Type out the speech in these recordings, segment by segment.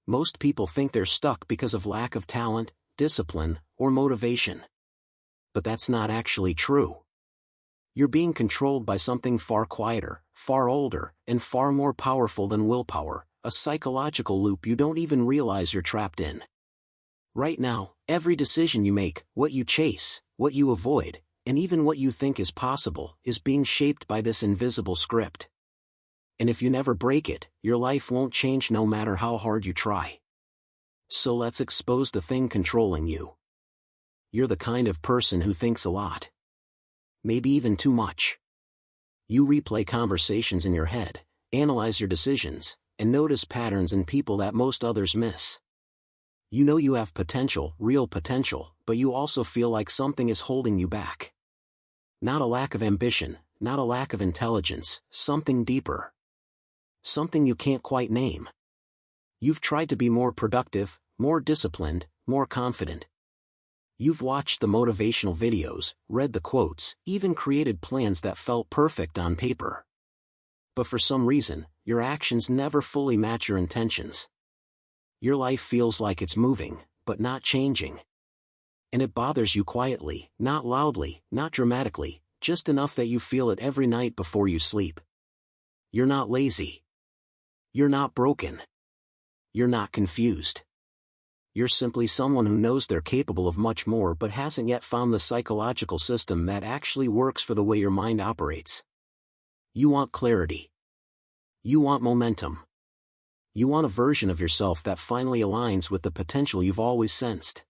Most people think they're stuck because of lack of talent, discipline, or motivation. But that's not actually true. You're being controlled by something far quieter, far older, and far more powerful than willpower, a psychological loop you don't even realize you're trapped in. Right now, every decision you make, what you chase, what you avoid, and even what you think is possible, is being shaped by this invisible script. And if you never break it, your life won't change no matter how hard you try. So let's expose the thing controlling you. You're the kind of person who thinks a lot. Maybe even too much. You replay conversations in your head, analyze your decisions, and notice patterns in people that most others miss. You know you have potential, real potential, but you also feel like something is holding you back. Not a lack of ambition, not a lack of intelligence, something deeper. Something you can't quite name. You've tried to be more productive, more disciplined, more confident. You've watched the motivational videos, read the quotes, even created plans that felt perfect on paper. But for some reason, your actions never fully match your intentions. Your life feels like it's moving, but not changing. And it bothers you quietly, not loudly, not dramatically, just enough that you feel it every night before you sleep. You're not lazy. You're not broken. You're not confused. You're simply someone who knows they're capable of much more but hasn't yet found the psychological system that actually works for the way your mind operates. You want clarity. You want momentum. You want a version of yourself that finally aligns with the potential you've always sensed.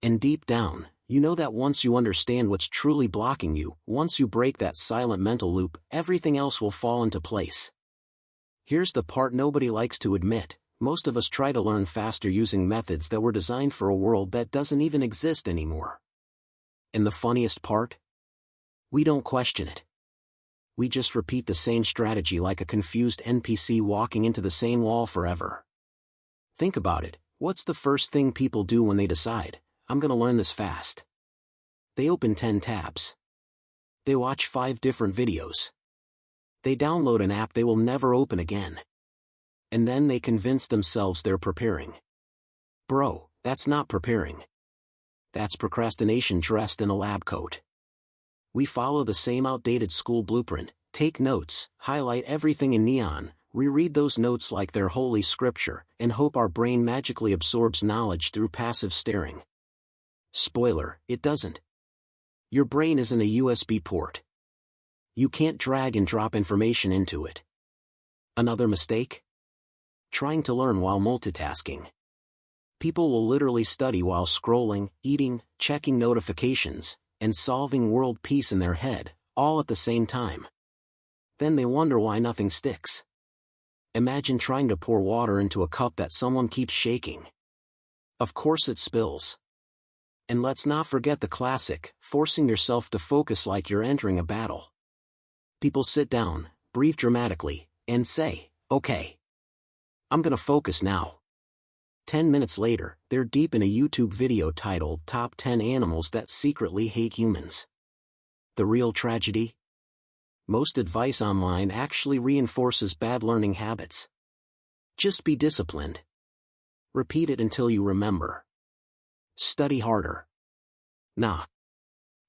And deep down, you know that once you understand what's truly blocking you, once you break that silent mental loop, everything else will fall into place. Here's the part nobody likes to admit: most of us try to learn faster using methods that were designed for a world that doesn't even exist anymore. And the funniest part? We don't question it. We just repeat the same strategy like a confused NPC walking into the same wall forever. Think about it, what's the first thing people do when they decide, I'm gonna learn this fast? They open 10 tabs. They watch 5 different videos. They download an app they will never open again. And then they convince themselves they're preparing. Bro, that's not preparing. That's procrastination dressed in a lab coat. We follow the same outdated school blueprint: take notes, highlight everything in neon, reread those notes like they're holy scripture, and hope our brain magically absorbs knowledge through passive staring. Spoiler, it doesn't. Your brain isn't a USB port. You can't drag and drop information into it. Another mistake? Trying to learn while multitasking. People will literally study while scrolling, eating, checking notifications, and solving world peace in their head, all at the same time. Then they wonder why nothing sticks. Imagine trying to pour water into a cup that someone keeps shaking. Of course it spills. And let's not forget the classic, forcing yourself to focus like you're entering a battle. People sit down, breathe dramatically, and say, okay, I'm gonna focus now. 10 minutes later, they're deep in a YouTube video titled Top 10 Animals That Secretly Hate Humans. The real tragedy? Most advice online actually reinforces bad learning habits. Just be disciplined. Repeat it until you remember. Study harder. Nah.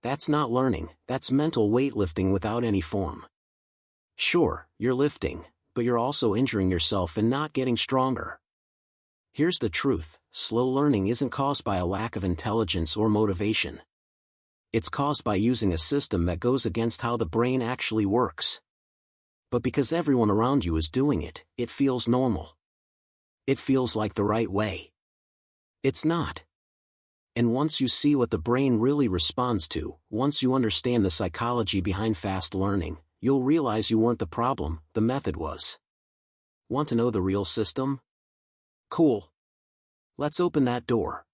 That's not learning, that's mental weightlifting without any form. Sure, you're lifting, but you're also injuring yourself and not getting stronger. Here's the truth: slow learning isn't caused by a lack of intelligence or motivation. It's caused by using a system that goes against how the brain actually works. But because everyone around you is doing it, it feels normal. It feels like the right way. It's not. And once you see what the brain really responds to, once you understand the psychology behind fast learning, you'll realize you weren't the problem, the method was. Want to know the real system? Cool. Let's open that door.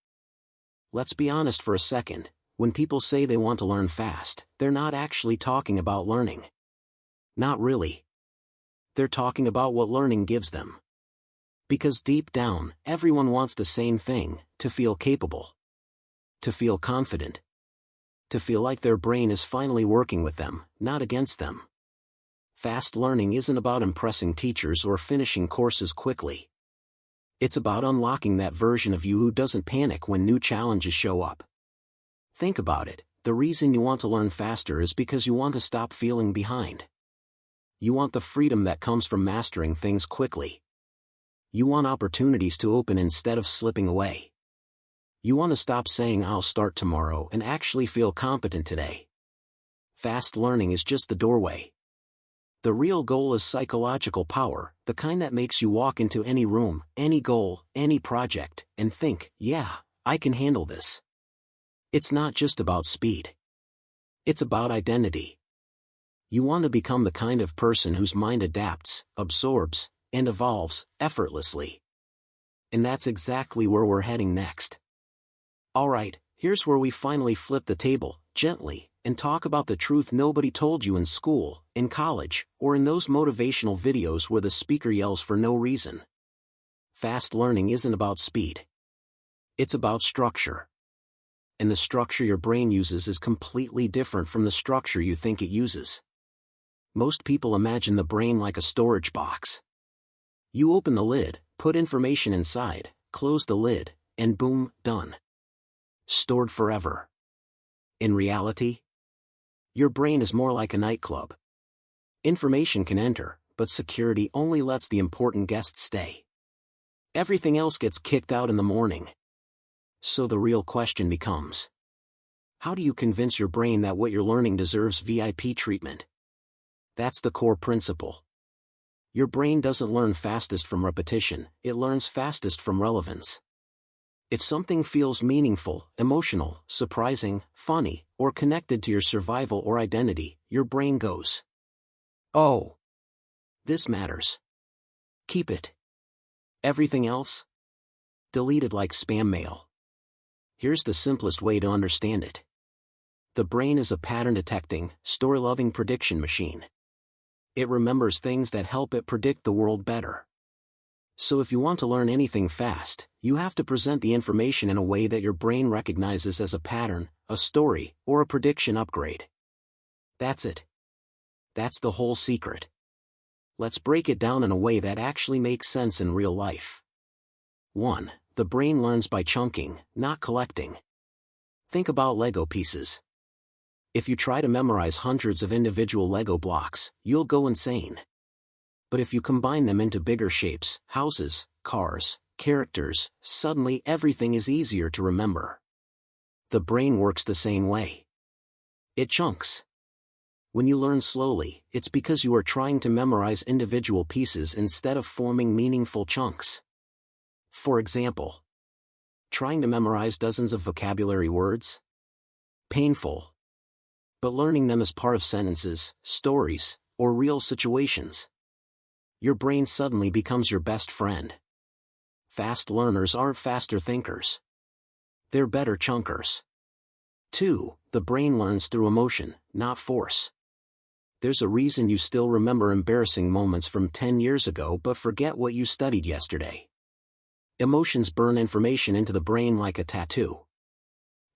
Let's be honest for a second. When people say they want to learn fast, they're not actually talking about learning. Not really. They're talking about what learning gives them. Because deep down, everyone wants the same thing: to feel capable. To feel confident. To feel like their brain is finally working with them, not against them. Fast learning isn't about impressing teachers or finishing courses quickly. It's about unlocking that version of you who doesn't panic when new challenges show up. Think about it, the reason you want to learn faster is because you want to stop feeling behind. You want the freedom that comes from mastering things quickly. You want opportunities to open instead of slipping away. You want to stop saying I'll start tomorrow and actually feel competent today. Fast learning is just the doorway. The real goal is psychological power, the kind that makes you walk into any room, any goal, any project, and think, yeah, I can handle this. It's not just about speed. It's about identity. You want to become the kind of person whose mind adapts, absorbs, and evolves effortlessly. And that's exactly where we're heading next. Alright, here's where we finally flip the table, gently, and talk about the truth nobody told you in school, in college, or in those motivational videos where the speaker yells for no reason. Fast learning isn't about speed. It's about structure. And the structure your brain uses is completely different from the structure you think it uses. Most people imagine the brain like a storage box. You open the lid, put information inside, close the lid, and boom, done. Stored forever. In reality, your brain is more like a nightclub. Information can enter, but security only lets the important guests stay. Everything else gets kicked out in the morning. So the real question becomes, how do you convince your brain that what you're learning deserves VIP treatment? That's the core principle. Your brain doesn't learn fastest from repetition, it learns fastest from relevance. If something feels meaningful, emotional, surprising, funny, or connected to your survival or identity, your brain goes, oh, this matters. Keep it. Everything else? Deleted like spam mail. Here's the simplest way to understand it. The brain is a pattern-detecting, story-loving prediction machine. It remembers things that help it predict the world better. So if you want to learn anything fast, you have to present the information in a way that your brain recognizes as a pattern, a story, or a prediction upgrade. That's it. That's the whole secret. Let's break it down in a way that actually makes sense in real life. 1. The brain learns by chunking, not collecting. Think about Lego pieces. If you try to memorize hundreds of individual Lego blocks, you'll go insane. But if you combine them into bigger shapes, houses, cars, characters, suddenly everything is easier to remember. The brain works the same way. It chunks. When you learn slowly, it's because you are trying to memorize individual pieces instead of forming meaningful chunks. For example, trying to memorize dozens of vocabulary words? Painful. But learning them as part of sentences, stories, or real situations. Your brain suddenly becomes your best friend. Fast learners aren't faster thinkers. They're better chunkers. 2. The brain learns through emotion, not force. There's a reason you still remember embarrassing moments from 10 years ago but forget what you studied yesterday. Emotions burn information into the brain like a tattoo.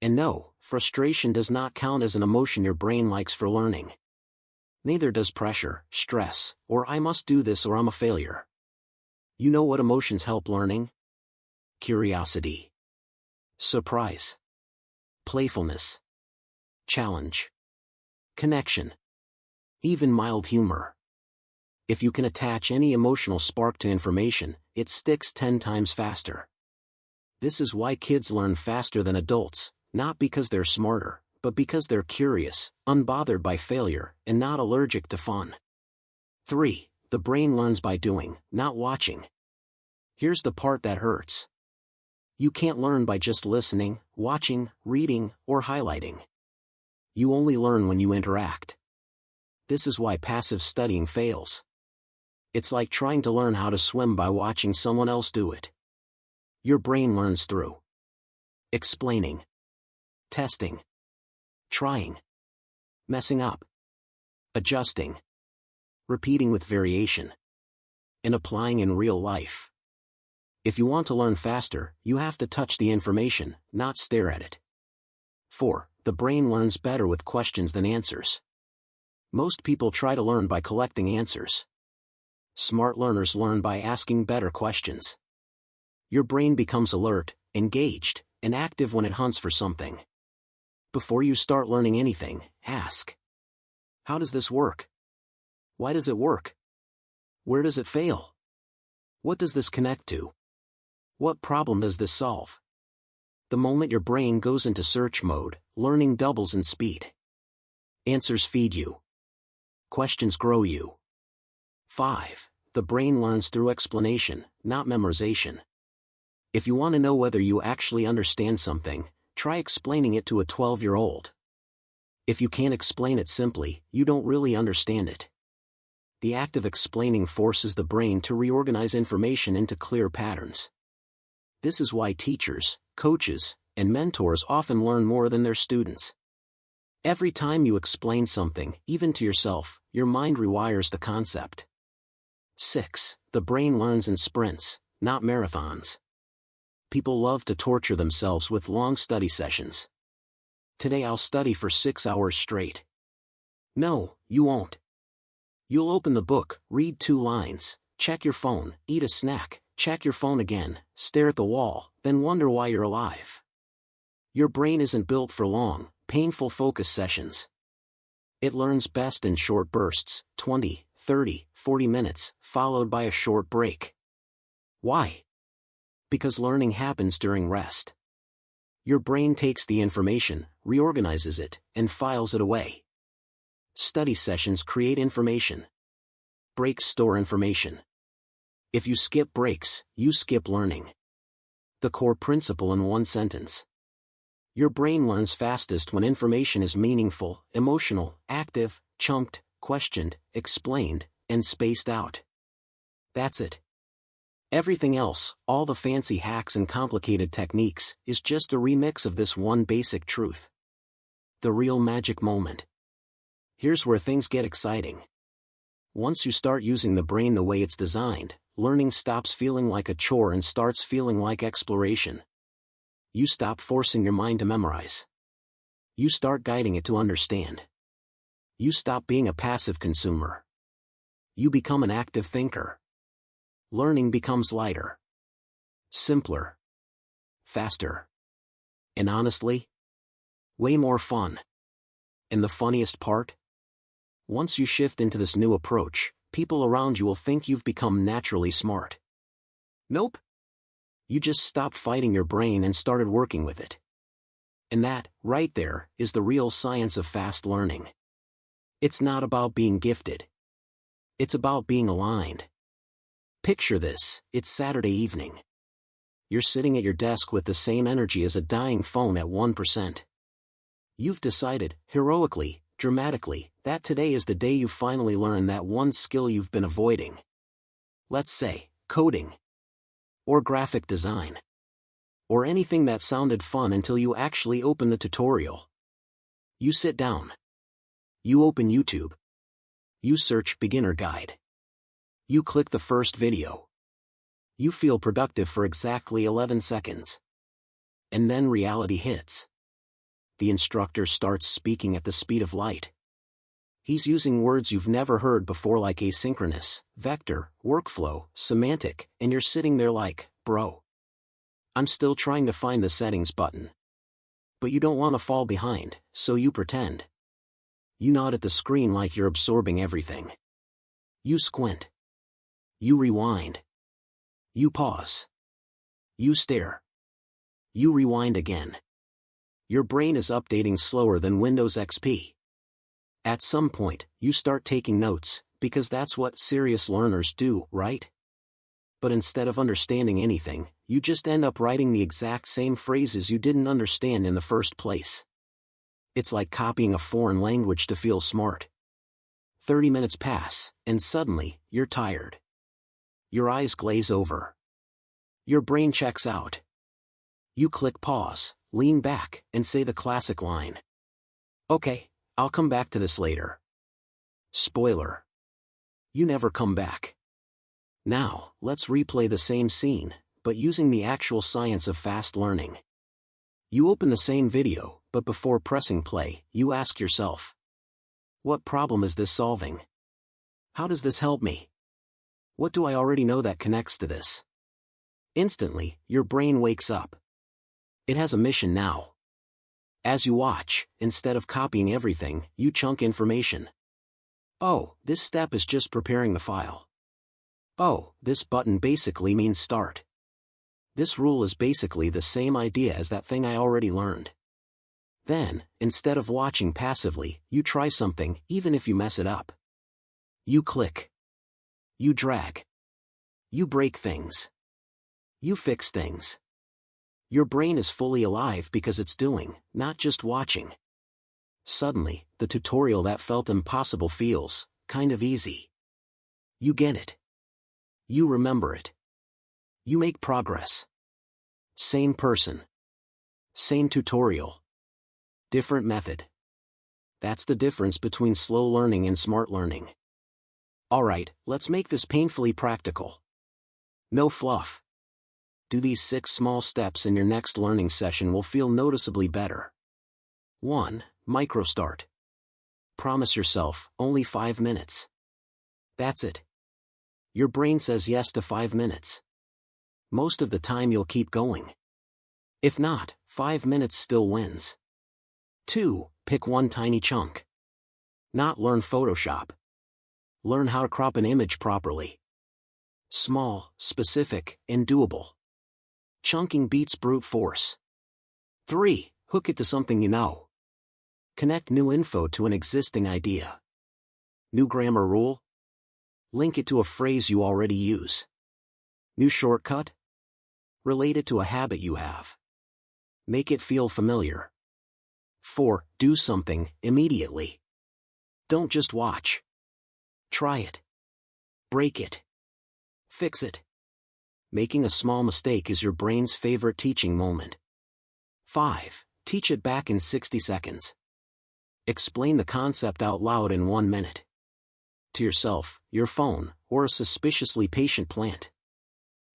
And no, frustration does not count as an emotion your brain likes for learning. Neither does pressure, stress, or I must do this or I'm a failure. You know what emotions help learning? Curiosity. Surprise. Playfulness. Challenge. Connection. Even mild humor. If you can attach any emotional spark to information, it sticks 10 times faster. This is why kids learn faster than adults, not because they're smarter, but because they're curious, unbothered by failure, and not allergic to fun. 3. The brain learns by doing, not watching. Here's the part that hurts. You can't learn by just listening, watching, reading, or highlighting. You only learn when you interact. This is why passive studying fails. It's like trying to learn how to swim by watching someone else do it. Your brain learns through explaining, testing, trying, messing up, adjusting, repeating with variation, and applying in real life. If you want to learn faster, you have to touch the information, not stare at it. 4. The brain learns better with questions than answers. Most people try to learn by collecting answers. Smart learners learn by asking better questions. Your brain becomes alert, engaged, and active when it hunts for something. Before you start learning anything, ask, how does this work? Why does it work? Where does it fail? What does this connect to? What problem does this solve? The moment your brain goes into search mode, learning doubles in speed. Answers feed you. Questions grow you. 5. The brain learns through explanation, not memorization. If you want to know whether you actually understand something, try explaining it to a 12-year-old. If you can't explain it simply, you don't really understand it. The act of explaining forces the brain to reorganize information into clear patterns. This is why teachers, coaches, and mentors often learn more than their students. Every time you explain something, even to yourself, your mind rewires the concept. 6. The brain learns in sprints, not marathons. People love to torture themselves with long study sessions. Today I'll study for 6 hours straight. No, you won't. You'll open the book, read 2 lines, check your phone, eat a snack, check your phone again, stare at the wall, then wonder why you're alive. Your brain isn't built for long, painful focus sessions. It learns best in short bursts, 20, 30, 40 minutes, followed by a short break. Why? Because learning happens during rest. Your brain takes the information, reorganizes it, and files it away. Study sessions create information. Breaks store information. If you skip breaks, you skip learning. The core principle in one sentence. Your brain learns fastest when information is meaningful, emotional, active, chunked, questioned, explained, and spaced out. That's it. Everything else, all the fancy hacks and complicated techniques, is just a remix of this one basic truth. The real magic moment. Here's where things get exciting. Once you start using the brain the way it's designed, learning stops feeling like a chore and starts feeling like exploration. You stop forcing your mind to memorize. You start guiding it to understand. You stop being a passive consumer. You become an active thinker. Learning becomes lighter, simpler, faster, and honestly, way more fun. And the funniest part? Once you shift into this new approach, people around you will think you've become naturally smart. Nope. You just stopped fighting your brain and started working with it. And that, right there, is the real science of fast learning. It's not about being gifted. It's about being aligned. Picture this, it's Saturday evening. You're sitting at your desk with the same energy as a dying phone at 1%. You've decided, heroically, dramatically, that today is the day you finally learn that one skill you've been avoiding. Let's say, coding. Or graphic design. Or anything that sounded fun until you actually open the tutorial. You sit down. You open YouTube. You search beginner guide. You click the first video. You feel productive for exactly 11 seconds. And then reality hits. The instructor starts speaking at the speed of light. He's using words you've never heard before like asynchronous, vector, workflow, semantic, and you're sitting there like, bro. I'm still trying to find the settings button. But you don't want to fall behind, so you pretend. You nod at the screen like you're absorbing everything. You squint. You rewind. You pause. You stare. You rewind again. Your brain is updating slower than Windows XP. At some point, you start taking notes, because that's what serious learners do, right? But instead of understanding anything, you just end up writing the exact same phrases you didn't understand in the first place. It's like copying a foreign language to feel smart. 30 minutes pass, and suddenly, you're tired. Your eyes glaze over. Your brain checks out. You click pause, lean back, and say the classic line. Okay, I'll come back to this later. Spoiler. You never come back. Now, let's replay the same scene, but using the actual science of fast learning. You open the same video, but before pressing play, you ask yourself, what problem is this solving? How does this help me? What do I already know that connects to this? Instantly, your brain wakes up. It has a mission now. As you watch, instead of copying everything, you chunk information. Oh, this step is just preparing the file. Oh, this button basically means start. This rule is basically the same idea as that thing I already learned. Then, instead of watching passively, you try something, even if you mess it up. You click. You drag. You break things. You fix things. Your brain is fully alive because it's doing, not just watching. Suddenly, the tutorial that felt impossible feels kind of easy. You get it. You remember it. You make progress. Same person. Same tutorial. Different method. That's the difference between slow learning and smart learning. Alright, let's make this painfully practical. No fluff. Do these 6 small steps and your next learning session will feel noticeably better. 1. Micro start. Promise yourself, only 5 minutes. That's it. Your brain says yes to 5 minutes. Most of the time you'll keep going. If not, 5 minutes still wins. 2. Pick one tiny chunk. Not learn Photoshop. Learn how to crop an image properly. Small, specific, and doable. Chunking beats brute force. 3. Hook it to something you know. Connect new info to an existing idea. New grammar rule? Link it to a phrase you already use. New shortcut? Relate it to a habit you have. Make it feel familiar. 4. Do something, immediately. Don't just watch. Try it. Break it. Fix it. Making a small mistake is your brain's favorite teaching moment. 5. Teach it back in 60 seconds. Explain the concept out loud in 1 minute. To yourself, your phone, or a suspiciously patient plant.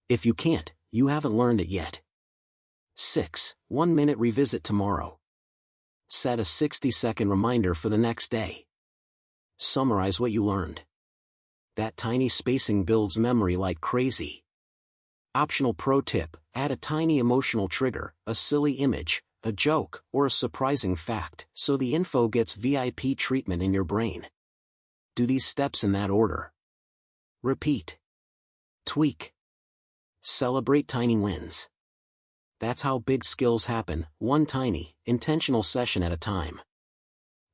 If you can't, you haven't learned it yet. 6. 1 minute revisit tomorrow. Set a 60-second reminder for the next day. Summarize what you learned. That tiny spacing builds memory like crazy. Optional pro tip, add a tiny emotional trigger, a silly image, a joke, or a surprising fact, so the info gets VIP treatment in your brain. Do these steps in that order. Repeat. Tweak. Celebrate tiny wins. That's how big skills happen, one tiny, intentional session at a time.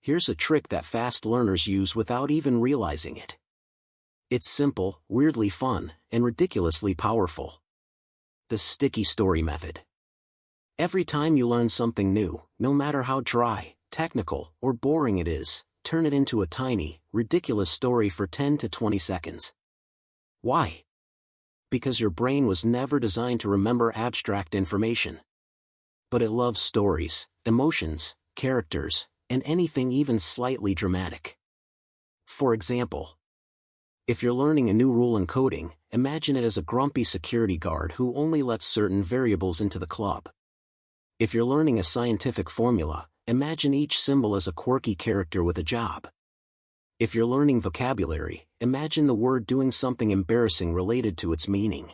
Here's a trick that fast learners use without even realizing it. It's simple, weirdly fun, and ridiculously powerful. The sticky story method. Every time you learn something new, no matter how dry, technical, or boring it is, turn it into a tiny, ridiculous story for 10 to 20 seconds. Why? Because your brain was never designed to remember abstract information. But it loves stories, emotions, characters, and anything even slightly dramatic. For example, if you're learning a new rule in coding, imagine it as a grumpy security guard who only lets certain variables into the club. If you're learning a scientific formula, imagine each symbol as a quirky character with a job. If you're learning vocabulary, imagine the word doing something embarrassing related to its meaning.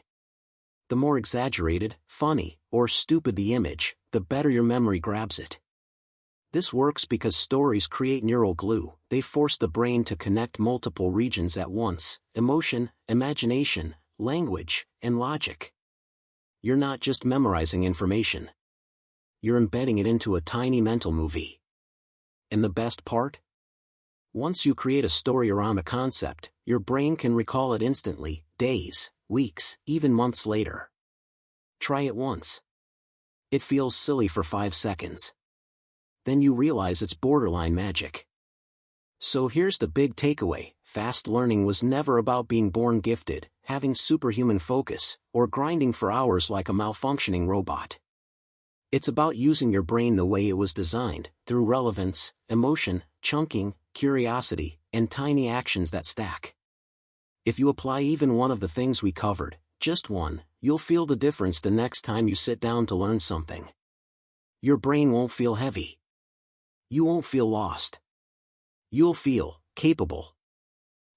The more exaggerated, funny, or stupid the image, the better your memory grabs it. This works because stories create neural glue. They force the brain to connect multiple regions at once: emotion, imagination, language, and logic. You're not just memorizing information. You're embedding it into a tiny mental movie. And the best part? Once you create a story around a concept, your brain can recall it instantly, days, weeks, even months later. Try it once. It feels silly for 5 seconds. Then you realize it's borderline magic. So here's the big takeaway: fast learning was never about being born gifted, having superhuman focus, or grinding for hours like a malfunctioning robot. It's about using your brain the way it was designed, through relevance, emotion, chunking, curiosity, and tiny actions that stack. If you apply even one of the things we covered, just one, you'll feel the difference the next time you sit down to learn something. Your brain won't feel heavy. You won't feel lost. You'll feel capable.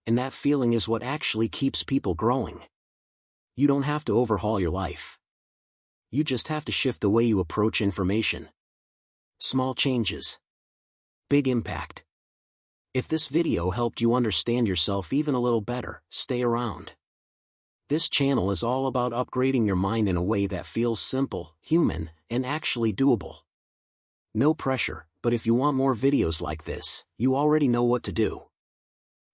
And that feeling is what actually keeps people growing. You don't have to overhaul your life. You just have to shift the way you approach information. Small changes. Big impact. If this video helped you understand yourself even a little better, stay around. This channel is all about upgrading your mind in a way that feels simple, human, and actually doable. No pressure, but if you want more videos like this, you already know what to do.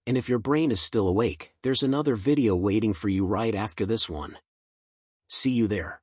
And if your brain is still awake, there's another video waiting for you right after this one. See you there.